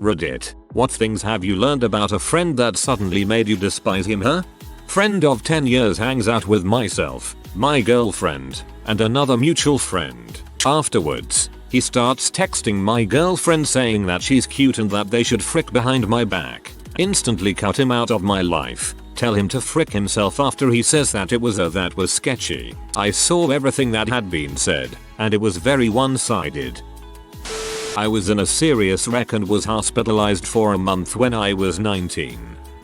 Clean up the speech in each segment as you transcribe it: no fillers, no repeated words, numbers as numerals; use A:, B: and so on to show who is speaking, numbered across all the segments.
A: Reddit. What things have you learned about a friend that suddenly made you despise him, huh? Friend of 10 years hangs out with myself, my girlfriend, and another mutual friend. Afterwards, he starts texting my girlfriend saying that she's cute and that they should frick behind my back. Instantly cut him out of my life. Tell him to frick himself after he says that it was that was sketchy. I saw everything that had been said, and it was very one-sided. I was in a serious wreck and was hospitalized for a month when I was 19.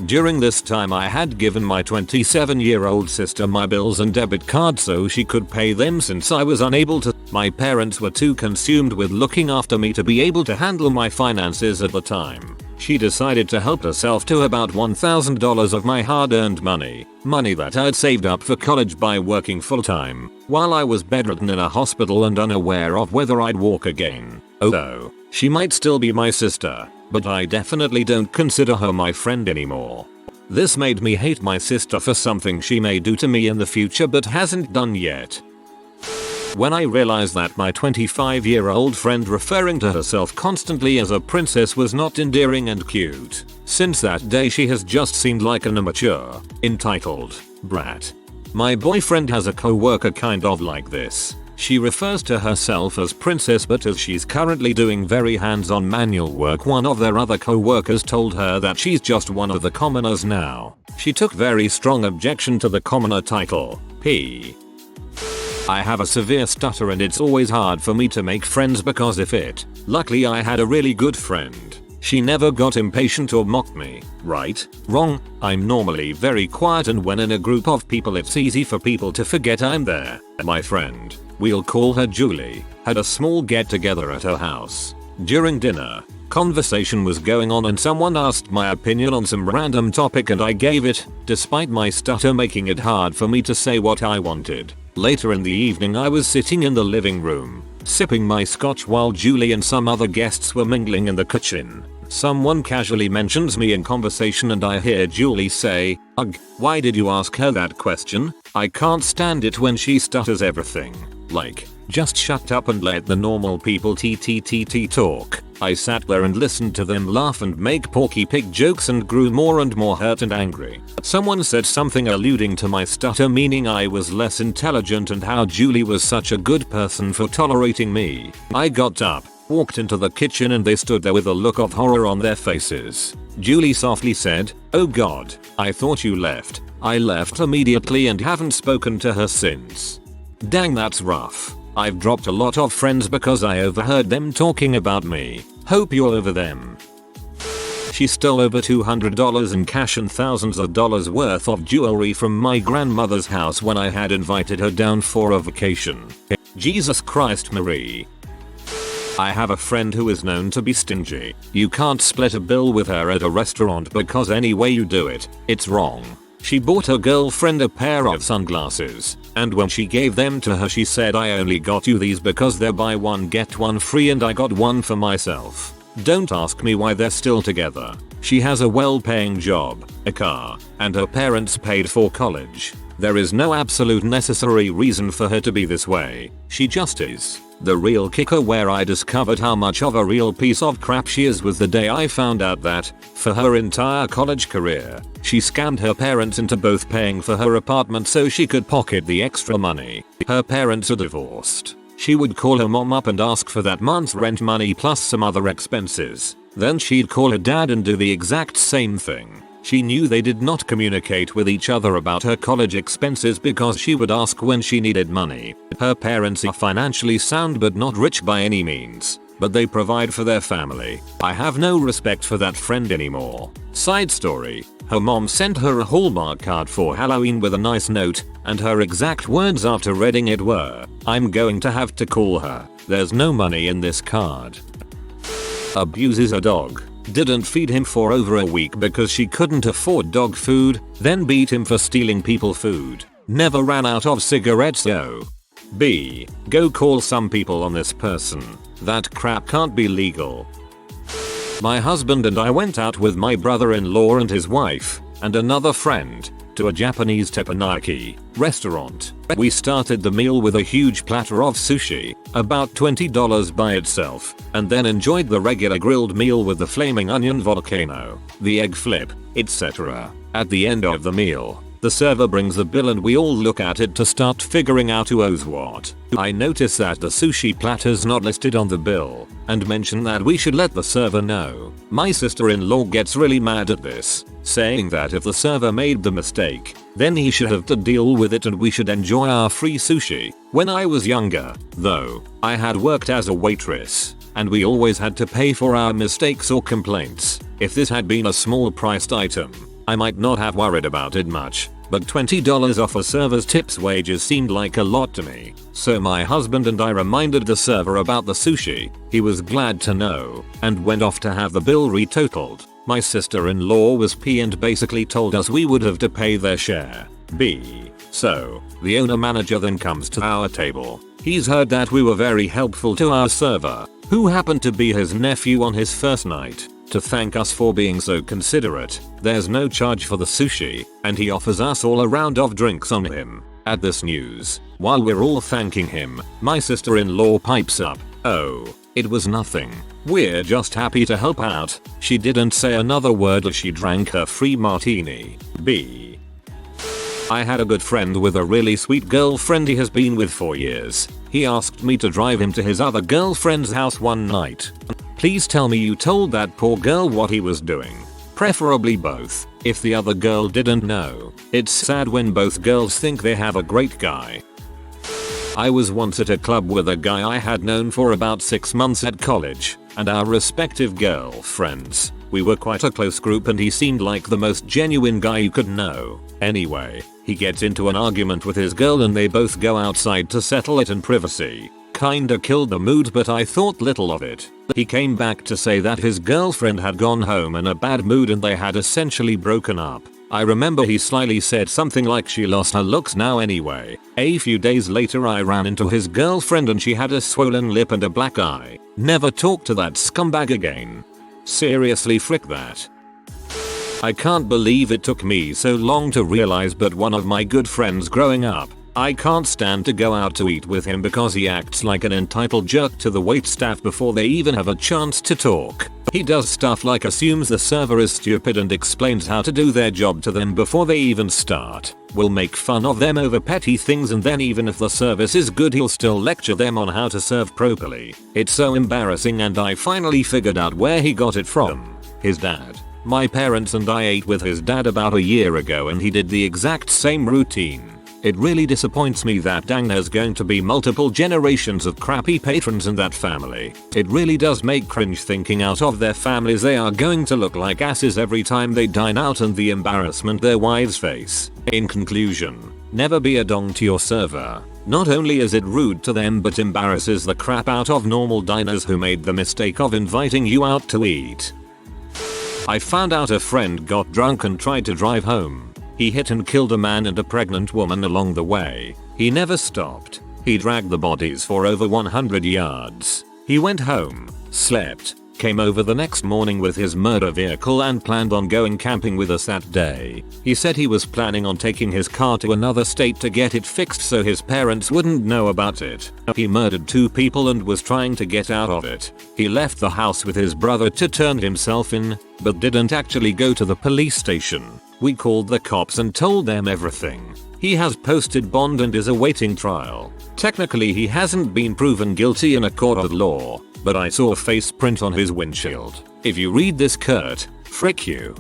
A: During this time I had given my 27-year-old sister my bills and debit card so she could pay them since I was unable to. My parents were too consumed with looking after me to be able to handle my finances at the time. She decided to help herself to about $1,000 of my hard-earned money that I'd saved up for college by working full-time, while I was bedridden in a hospital and unaware of whether I'd walk again. Although, she might still be my sister, but I definitely don't consider her my friend anymore. This made me hate my sister for something she may do to me in the future but hasn't done yet. When I realized that my 25-year-old friend referring to herself constantly as a princess was not endearing and cute. Since that day she has just seemed like an immature, entitled brat. My boyfriend has a co-worker kind of like this. She refers to herself as princess, but as she's currently doing very hands-on manual work, one of their other co-workers told her that she's just one of the commoners now. She took very strong objection to the commoner title. I have a severe stutter and it's always hard for me to make friends because of it. Luckily I had a really good friend. She never got impatient or mocked me. Right? Wrong? I'm normally very quiet and when in a group of people it's easy for people to forget I'm there. My friend, we'll call her Julie, had a small get together at her house. During dinner, conversation was going on and someone asked my opinion on some random topic and I gave it, despite my stutter making it hard for me to say what I wanted. Later in the evening I was sitting in the living room, sipping my scotch while Julie and some other guests were mingling in the kitchen. Someone casually mentions me in conversation and I hear Julie say, "Ugh, why did you ask her that question? I can't stand it when she stutters everything. Like, just shut up and let the normal people talk." I sat there and listened to them laugh and make Porky Pig jokes and grew more and more hurt and angry. Someone said something alluding to my stutter, meaning I was less intelligent and how Julie was such a good person for tolerating me. I got up, walked into the kitchen and they stood there with a look of horror on their faces. Julie softly said, "Oh God, I thought you left." I left immediately and haven't spoken to her since. Dang, that's rough. I've dropped a lot of friends because I overheard them talking about me. Hope you're over them. She stole over $200 in cash and thousands of dollars worth of jewelry from my grandmother's house when I had invited her down for a vacation. Jesus Christ, Marie. I have a friend who is known to be stingy. You can't split a bill with her at a restaurant because any way you do it, it's wrong. She bought her girlfriend a pair of sunglasses, and when she gave them to her she said, "I only got you these because they're buy one get one free and I got one for myself." Don't ask me why they're still together. She has a well-paying job, a car, and her parents paid for college. There is no absolute necessary reason for her to be this way. She just is. The real kicker where I discovered how much of a real piece of crap she is was the day I found out that, for her entire college career, she scammed her parents into both paying for her apartment so she could pocket the extra money. Her parents are divorced. She would call her mom up and ask for that month's rent money plus some other expenses. Then she'd call her dad and do the exact same thing. She knew they did not communicate with each other about her college expenses because she would ask when she needed money. Her parents are financially sound but not rich by any means, but they provide for their family. I have no respect for that friend anymore. Side story, her mom sent her a Hallmark card for Halloween with a nice note, and her exact words after reading it were, "I'm going to have to call her. There's no money in this card." Abuses a dog. Didn't feed him for over a week because she couldn't afford dog food, then beat him for stealing people food. Never ran out of cigarettes though. B. Go call some people on this person. That crap can't be legal. My husband and I went out with my brother-in-law and his wife. and another friend to a Japanese teppanyaki restaurant. We started the meal with a huge platter of sushi, about $20 by itself, and then enjoyed the regular grilled meal with the flaming onion volcano, the egg flip, etc. At the end of the meal, the server brings the bill and we all look at it to start figuring out who owes what. I notice that the sushi platter's not listed on the bill, and mention that we should let the server know. My sister-in-law gets really mad at this, saying that if the server made the mistake, then he should have to deal with it and we should enjoy our free sushi. When I was younger, though, I had worked as a waitress, and we always had to pay for our mistakes or complaints. If this had been a small priced item, I might not have worried about it much, but $20 off a server's tips wages seemed like a lot to me. So my husband and I reminded the server about the sushi. He was glad to know, and went off to have the bill retotaled. My sister-in-law was P and basically told us we would have to pay their share. B. So, the owner-manager then comes to our table. He's heard that we were very helpful to our server, who happened to be his nephew on his first night, to thank us for being so considerate. There's no charge for the sushi, and he offers us all a round of drinks on him. At this news, while we're all thanking him, my sister-in-law pipes up, "Oh, it was nothing. We're just happy to help out." She didn't say another word as she drank her free martini. B. I had a good friend with a really sweet girlfriend he has been with for years. He asked me to drive him to his other girlfriend's house one night. Please tell me you told that poor girl what he was doing. Preferably both, if the other girl didn't know. It's sad when both girls think they have a great guy. I was once at a club with a guy I had known for about 6 months at college, and our respective girlfriends. We were quite a close group and he seemed like the most genuine guy you could know. Anyway, he gets into an argument with his girl and they both go outside to settle it in privacy. Kinda killed the mood, but I thought little of it. He came back to say that his girlfriend had gone home in a bad mood and they had essentially broken up. I remember he slyly said something like she lost her looks now anyway. A few days later I ran into his girlfriend and she had a swollen lip and a black eye. Never talk to that scumbag again. Seriously, frick that. I can't believe it took me so long to realize, but one of my good friends growing up, I can't stand to go out to eat with him because he acts like an entitled jerk to the waitstaff before they even have a chance to talk. He does stuff like assumes the server is stupid and explains how to do their job to them before they even start. Will make fun of them over petty things, and then even if the service is good he'll still lecture them on how to serve properly. It's so embarrassing, and I finally figured out where he got it from. His dad. My parents and I ate with his dad about a year ago and he did the exact same routine. It really disappoints me that dang there's going to be multiple generations of crappy patrons in that family. It really does make cringe thinking out of their families they are going to look like asses every time they dine out and the embarrassment their wives face. In conclusion, never be a dong to your server. Not only is it rude to them but embarrasses the crap out of normal diners who made the mistake of inviting you out to eat. I found out a friend got drunk and tried to drive home. He hit and killed a man and a pregnant woman along the way. He never stopped. He dragged the bodies for over 100 yards. He went home, slept, came over the next morning with his murder vehicle and planned on going camping with us that day. He said he was planning on taking his car to another state to get it fixed so his parents wouldn't know about it. He murdered 2 people and was trying to get out of it. He left the house with his brother to turn himself in, but didn't actually go to the police station. We called the cops and told them everything. He has posted bond and is awaiting trial. Technically he hasn't been proven guilty in a court of law, but I saw a face print on his windshield. If you read this, Kurt, frick you.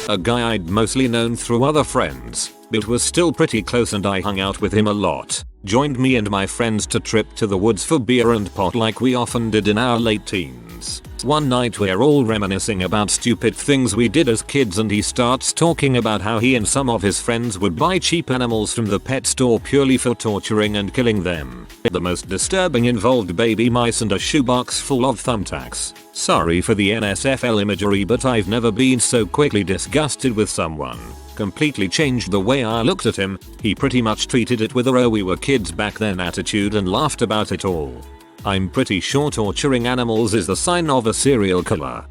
A: A guy I'd mostly known through other friends, but was still pretty close and I hung out with him a lot, joined me and my friends to trip to the woods for beer and pot like we often did in our late teens. One night we're all reminiscing about stupid things we did as kids and he starts talking about how he and some of his friends would buy cheap animals from the pet store purely for torturing and killing them. The most disturbing involved baby mice and a shoebox full of thumbtacks. Sorry for the NSFL imagery, but I've never been so quickly disgusted with someone. Completely changed the way I looked at him. He pretty much treated it with a "oh we were kids back then" attitude and laughed about it all. I'm pretty sure torturing animals is the sign of a serial killer.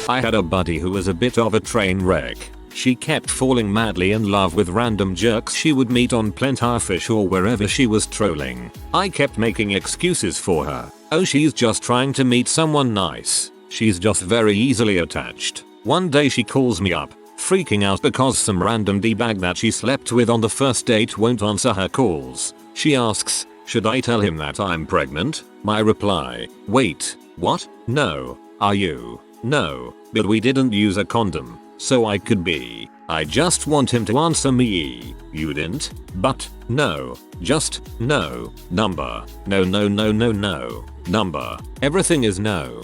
A: I had a buddy who was a bit of a train wreck. She kept falling madly in love with random jerks she would meet on Plenty-Fish or wherever she was trolling. I kept making excuses for her. Oh, she's just trying to meet someone nice. She's just very easily attached. One day she calls me up, freaking out because some random d-bag that she slept with on the first date won't answer her calls. She asks, should I tell him that I'm pregnant? My reply, wait, what? No. Are you? No, but we didn't use a condom, so I could be. I just want him to answer me. You didn't? But, no. Just, no. Number. No. Number. Everything is no.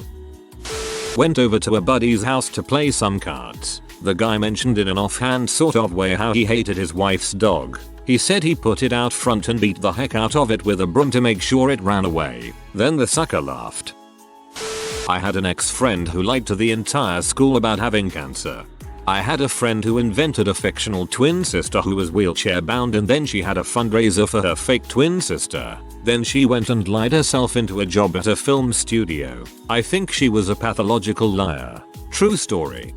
A: Went over to a buddy's house to play some cards. The guy mentioned in an offhand sort of way how he hated his wife's dog. He said he put it out front and beat the heck out of it with a broom to make sure it ran away. Then the sucker laughed. I had an ex-friend who lied to the entire school about having cancer. I had a friend who invented a fictional twin sister who was wheelchair bound, and then she had a fundraiser for her fake twin sister. Then she went and lied herself into a job at a film studio. I think she was a pathological liar. True story.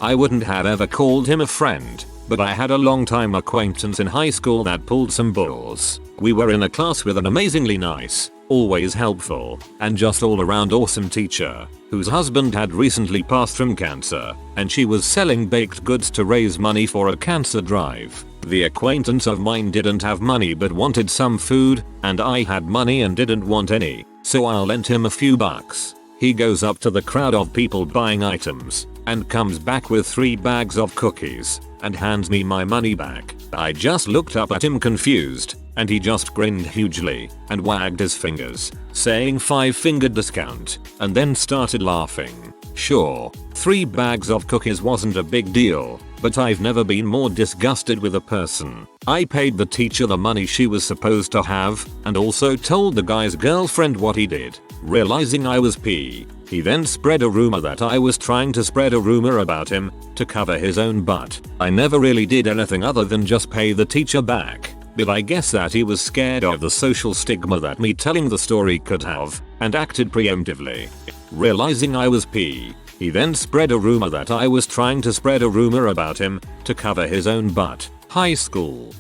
A: I wouldn't have ever called him a friend, but I had a long-time acquaintance in high school that pulled some balls. We were in a class with an amazingly nice, always helpful, and just all around awesome teacher, whose husband had recently passed from cancer, and she was selling baked goods to raise money for a cancer drive. The acquaintance of mine didn't have money but wanted some food, and I had money and didn't want any, so I lent him a few bucks. He goes up to the crowd of people buying items, and comes back with 3 bags of cookies, and hands me my money back. I just looked up at him confused, and he just grinned hugely, and wagged his fingers, saying 5-finger discount, and then started laughing. Sure, 3 bags of cookies wasn't a big deal, but I've never been more disgusted with a person. I paid the teacher the money she was supposed to have, and also told the guy's girlfriend what he did. Realizing I was P, he then spread a rumor that I was trying to spread a rumor about him to cover his own butt. I never really did anything other than just pay the teacher back, but I guess that he was scared of the social stigma that me telling the story could have, and acted preemptively. Realizing I was P, he then spread a rumor that I was trying to spread a rumor about him to cover his own butt. High school.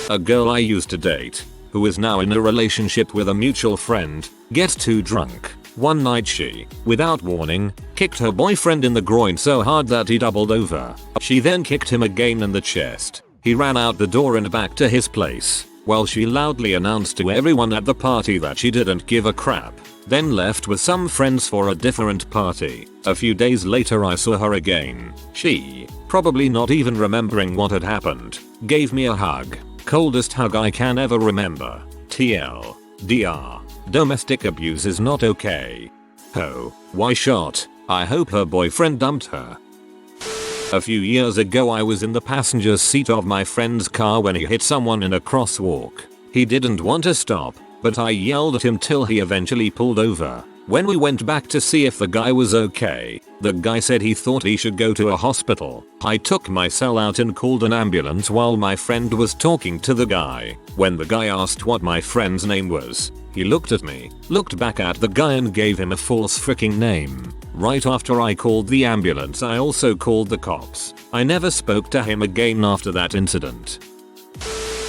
A: A girl I used to date, who is now in a relationship with a mutual friend, gets too drunk. One night she, without warning, kicked her boyfriend in the groin so hard that he doubled over. She then kicked him again in the chest. He ran out the door and back to his place, while she loudly announced to everyone at the party that she didn't give a crap, then left with some friends for a different party. A few days later I saw her again. She, probably not even remembering what had happened, gave me a hug. Coldest hug I can ever remember. TL. DR. Domestic abuse is not okay. Oh, why shot? I hope her boyfriend dumped her. A few years ago I was in the passenger seat of my friend's car when he hit someone in a crosswalk. He didn't want to stop, but I yelled at him till he eventually pulled over. When we went back to see if the guy was okay, the guy said he thought he should go to a hospital. I took my cell out and called an ambulance while my friend was talking to the guy. When the guy asked what my friend's name was, he looked at me, looked back at the guy and gave him a false freaking name. Right after I called the ambulance I also called the cops. I never spoke to him again after that incident.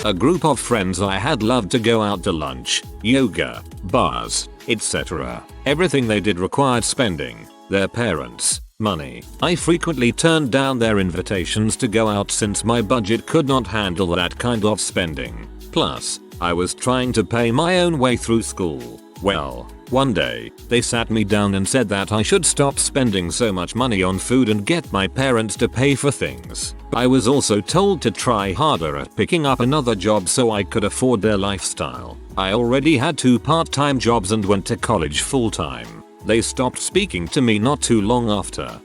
A: A group of friends I had loved to go out to lunch, yoga, bars, etc. Everything they did required spending their parents' money. I frequently turned down their invitations to go out since my budget could not handle that kind of spending. Plus, I was trying to pay my own way through school. Well, one day, they sat me down and said that I should stop spending so much money on food and get my parents to pay for things. I was also told to try harder at picking up another job so I could afford their lifestyle. I already had 2 part-time jobs and went to college full-time. They stopped speaking to me not too long after.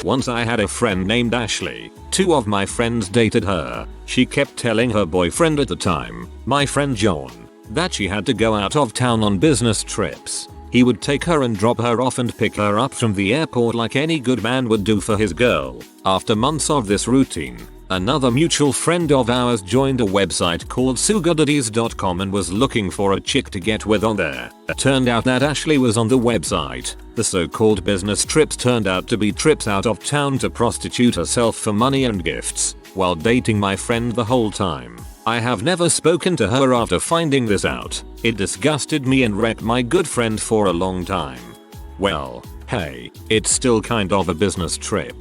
A: Once I had a friend named Ashley. 2 of my friends dated her. She kept telling her boyfriend at the time, my friend John, that she had to go out of town on business trips. He would take her and drop her off and pick her up from the airport like any good man would do for his girl. After months of this routine, another mutual friend of ours joined a website called sugardaddies.com and was looking for a chick to get with on there. It turned out that Ashley was on the website. The so-called business trips turned out to be trips out of town to prostitute herself for money and gifts, while dating my friend the whole time. I have never spoken to her after finding this out. It disgusted me and wrecked my good friend for a long time. Well, hey, it's still kind of a business trip.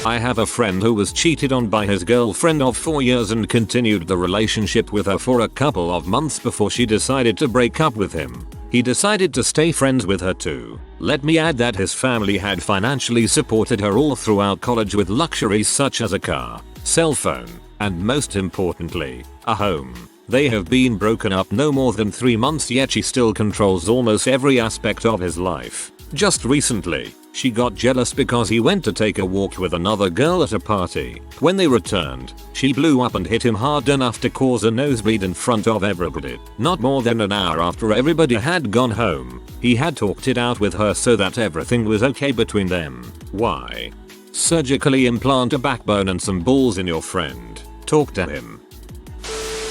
A: I have a friend who was cheated on by his girlfriend of 4 years and continued the relationship with her for a couple of months before she decided to break up with him. He decided to stay friends with her too. Let me add that his family had financially supported her all throughout college with luxuries such as a car, cell phone, and most importantly, a home. They have been broken up no more than 3 months, yet she still controls almost every aspect of his life. Just recently, she got jealous because he went to take a walk with another girl at a party. When they returned, she blew up and hit him hard enough to cause a nosebleed in front of everybody. Not more than an hour after everybody had gone home, he had talked it out with her so that everything was okay between them. Why? Surgically implant a backbone and some balls in your friend. Talk to him.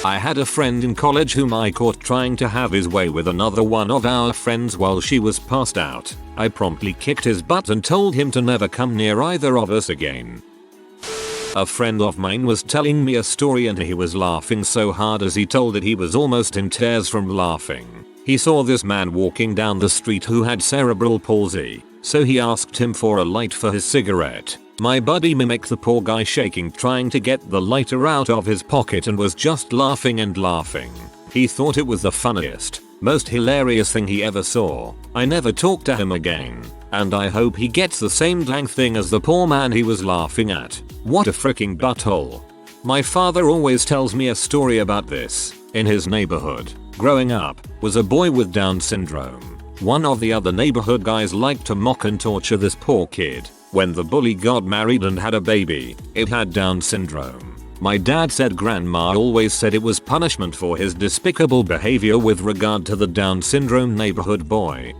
A: I had a friend in college whom I caught trying to have his way with another one of our friends while she was passed out. I promptly kicked his butt and told him to never come near either of us again. A friend of mine was telling me a story and he was laughing so hard as he told it he was almost in tears from laughing. He saw this man walking down the street who had cerebral palsy, so he asked him for a light for his cigarette. My buddy mimicked the poor guy shaking trying to get the lighter out of his pocket and was just laughing and laughing. He thought it was the funniest, most hilarious thing he ever saw. I never talked to him again, and I hope he gets the same dang thing as the poor man he was laughing at. What a freaking butthole. My father always tells me a story about this. In his neighborhood, growing up, was a boy with Down syndrome. One of the other neighborhood guys liked to mock and torture this poor kid. When the bully got married and had a baby, it had Down syndrome. My dad said grandma always said it was punishment for his despicable behavior with regard to the Down syndrome neighborhood boy.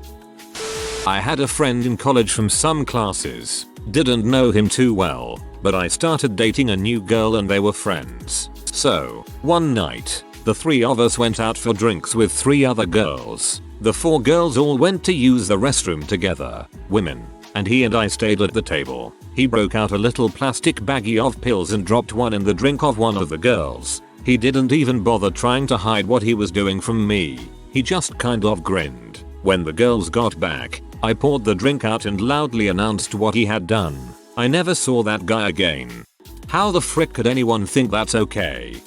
A: I had a friend in college from some classes. Didn't know him too well, but I started dating a new girl and they were friends. So, one night, the 3 of us went out for drinks with 3 other girls. The 4 girls all went to use the restroom together, women, and he and I stayed at the table. He broke out a little plastic baggie of pills and dropped one in the drink of one of the girls. He didn't even bother trying to hide what he was doing from me. He just kind of grinned. When the girls got back, I poured the drink out and loudly announced what he had done. I never saw that guy again. How the frick could anyone think that's okay?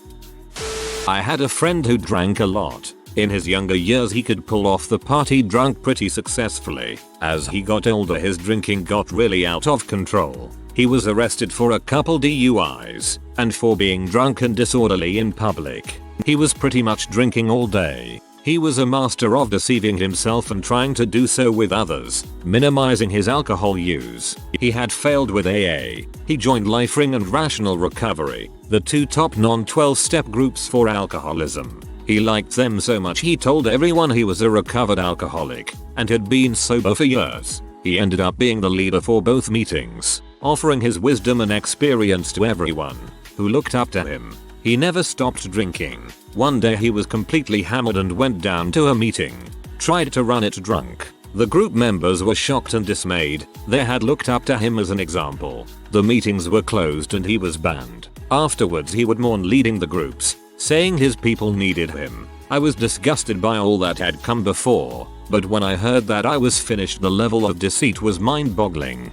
A: I had a friend who drank a lot. In his younger years he could pull off the party drunk pretty successfully. As he got older his drinking got really out of control. He was arrested for a couple DUIs, and for being drunk and disorderly in public. He was pretty much drinking all day. He was a master of deceiving himself and trying to do so with others, minimizing his alcohol use. He had failed with AA. He joined Lifering and Rational Recovery, the 2 top non-12-step groups for alcoholism. He liked them so much he told everyone he was a recovered alcoholic and had been sober for years. He ended up being the leader for both meetings, offering his wisdom and experience to everyone who looked up to him. He never stopped drinking. One day he was completely hammered and went down to a meeting, tried to run it drunk. The group members were shocked and dismayed. They had looked up to him as an example. The meetings were closed and he was banned. Afterwards he would mourn leading the groups, saying his people needed him. I was disgusted by all that had come before, but when I heard that I was finished the level of deceit was mind-boggling.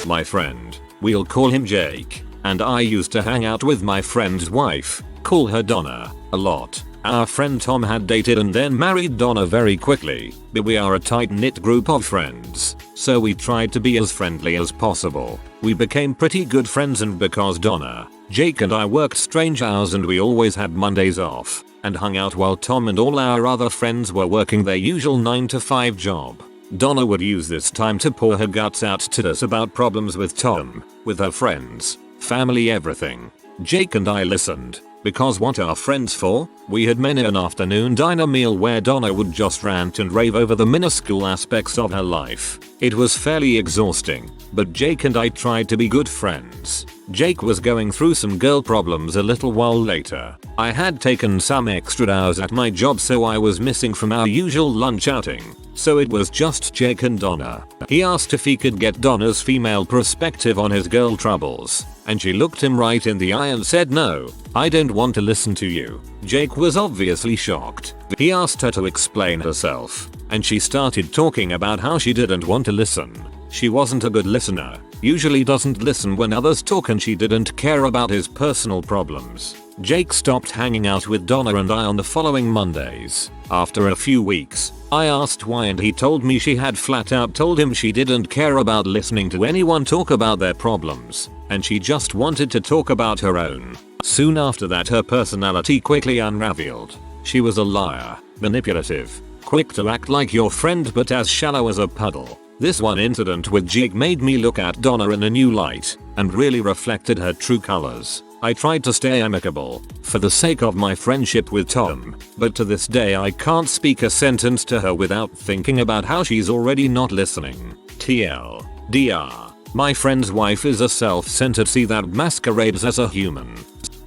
A: My friend, we'll call him Jake, and I used to hang out with my friend's wife, call her Donna, a lot. Our friend Tom had dated and then married Donna very quickly, but we are a tight-knit group of friends, so we tried to be as friendly as possible. We became pretty good friends, and because Donna, Jake and I worked strange hours and we always had Mondays off, and hung out while Tom and all our other friends were working their usual 9-to-5 job. Donna would use this time to pour her guts out to us about problems with Tom, with her friends, family, everything. Jake and I listened. Because what are friends for? We had many an afternoon diner meal where Donna would just rant and rave over the minuscule aspects of her life. It was fairly exhausting, but Jake and I tried to be good friends. Jake was going through some girl problems a little while later. I had taken some extra hours at my job, so I was missing from our usual lunch outing. So it was just Jake and Donna. He asked if he could get Donna's female perspective on his girl troubles, and she looked him right in the eye and said, "No, I don't want to listen to you." Jake was obviously shocked. He asked her to explain herself, and she started talking about how she didn't want to listen. She wasn't a good listener, usually doesn't listen when others talk, and she didn't care about his personal problems. Jake stopped hanging out with Donna and I on the following Mondays. After a few weeks, I asked why, and he told me she had flat out told him she didn't care about listening to anyone talk about their problems, and she just wanted to talk about her own. Soon after that, her personality quickly unraveled. She was a liar, manipulative, quick to act like your friend but as shallow as a puddle. This one incident with Jake made me look at Donna in a new light and really reflected her true colors. I tried to stay amicable for the sake of my friendship with Tom, but to this day I can't speak a sentence to her without thinking about how she's already not listening. TLDR. My friend's wife is a self-centered sea that masquerades as a human.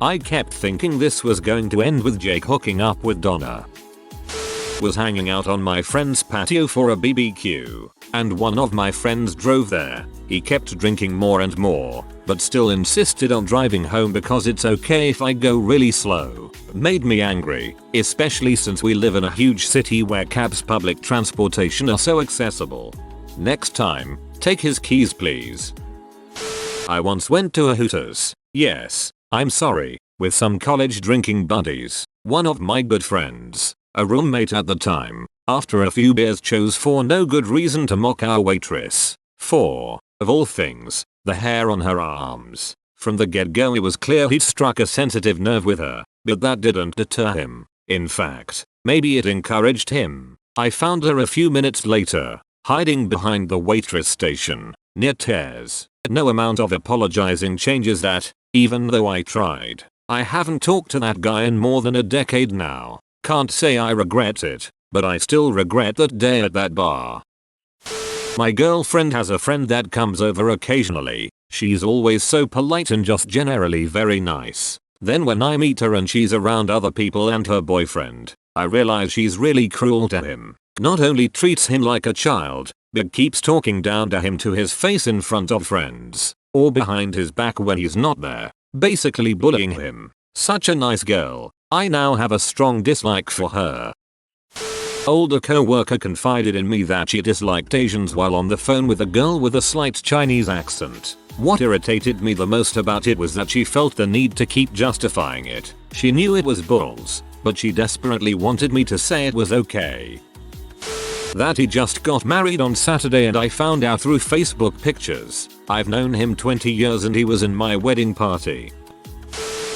A: I kept thinking this was going to end with Jake hooking up with Donna. Was hanging out on my friend's patio for a BBQ, and one of my friends drove there. He kept drinking more and more, but still insisted on driving home because it's okay if I go really slow. It made me angry, especially since we live in a huge city where cabs, public transportation are so accessible. Next time, take his keys please. I once went to a Hooters, yes, I'm sorry, with some college drinking buddies. One of my good friends, a roommate at the time, after a few beers chose for no good reason to mock our waitress. For, of all things, the hair on her arms. From the get-go it was clear he'd struck a sensitive nerve with her, but that didn't deter him. In fact, maybe it encouraged him. I found her a few minutes later, hiding behind the waitress station, near tears. No amount of apologizing changes that, even though I tried. I haven't talked to that guy in more than a decade now. Can't say I regret it, but I still regret that day at that bar. My girlfriend has a friend that comes over occasionally. She's always so polite and just generally very nice. Then when I meet her and she's around other people and her boyfriend, I realize she's really cruel to him. Not only treats him like a child, but keeps talking down to him to his face in front of friends, or behind his back when he's not there, basically bullying him. Such a nice girl. I now have a strong dislike for her. Older co-worker confided in me that she disliked Asians while on the phone with a girl with a slight Chinese accent. What irritated me the most about it was that she felt the need to keep justifying it. She knew it was bulls, but she desperately wanted me to say it was okay. That he just got married on Saturday and I found out through Facebook pictures. I've known him 20 years and he was in my wedding party.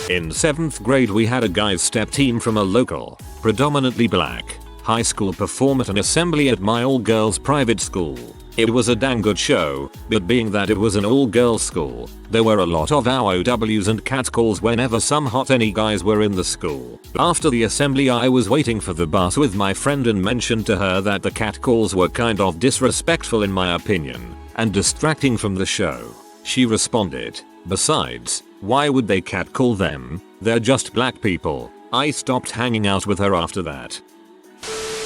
A: In 7th grade we had a guys step team from a local, predominantly black, high school perform at an assembly at my all-girls private school. It was a dang good show, but being that it was an all-girls school, there were a lot of OWs and catcalls whenever some hot any guys were in the school. After the assembly I was waiting for the bus with my friend and mentioned to her that the catcalls were kind of disrespectful in my opinion, and distracting from the show. She responded, "Besides, why would they catcall them? They're just black people." I stopped hanging out with her after that.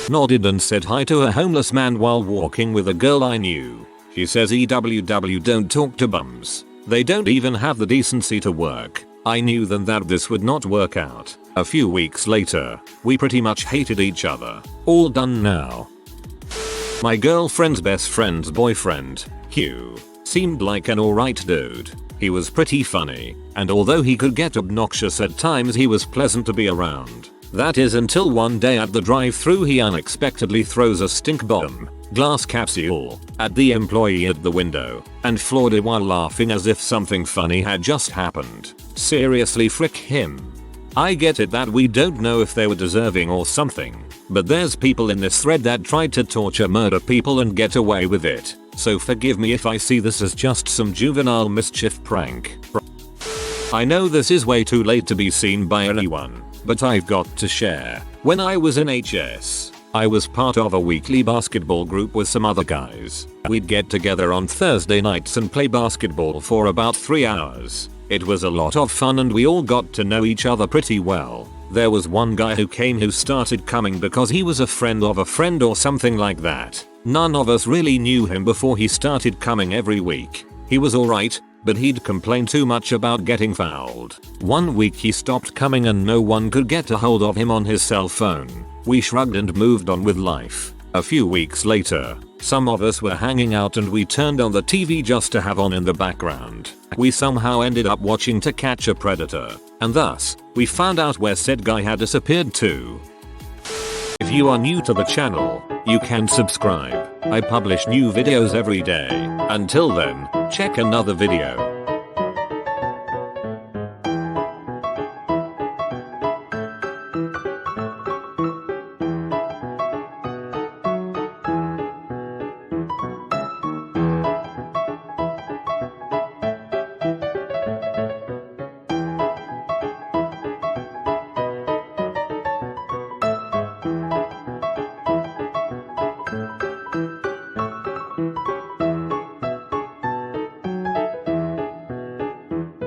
A: Nodded and said hi to a homeless man while walking with a girl I knew. She says EWW don't talk to bums. They don't even have the decency to work. I knew then that this would not work out. A few weeks later, we pretty much hated each other. All done now. My girlfriend's best friend's boyfriend, Hugh, seemed like an alright dude. He was pretty funny, and although he could get obnoxious at times he was pleasant to be around. That is until one day at the drive-thru he unexpectedly throws a stink bomb, glass capsule, at the employee at the window, and floored it while laughing as if something funny had just happened. Seriously, frick him. I get it that we don't know if they were deserving or something, but there's people in this thread that tried to torture murder people and get away with it, so forgive me if I see this as just some juvenile mischief prank. I know this is way too late to be seen by anyone, but I've got to share. When I was in HS, I was part of a weekly basketball group with some other guys. We'd get together on Thursday nights and play basketball for about 3 hours. It was a lot of fun and we all got to know each other pretty well. There was one guy who started coming because he was a friend of a friend or something like that. None of us really knew him before he started coming every week. He was alright, but he'd complain too much about getting fouled. One week he stopped coming and no one could get a hold of him on his cell phone. We shrugged and moved on with life. A few weeks later, some of us were hanging out and we turned on the TV just to have on in the background. We somehow ended up watching To Catch a Predator, and thus, we found out where said guy had disappeared to. If you are new to the channel, you can subscribe. I publish new videos every day. Until then, check another video.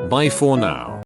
A: Bye for now.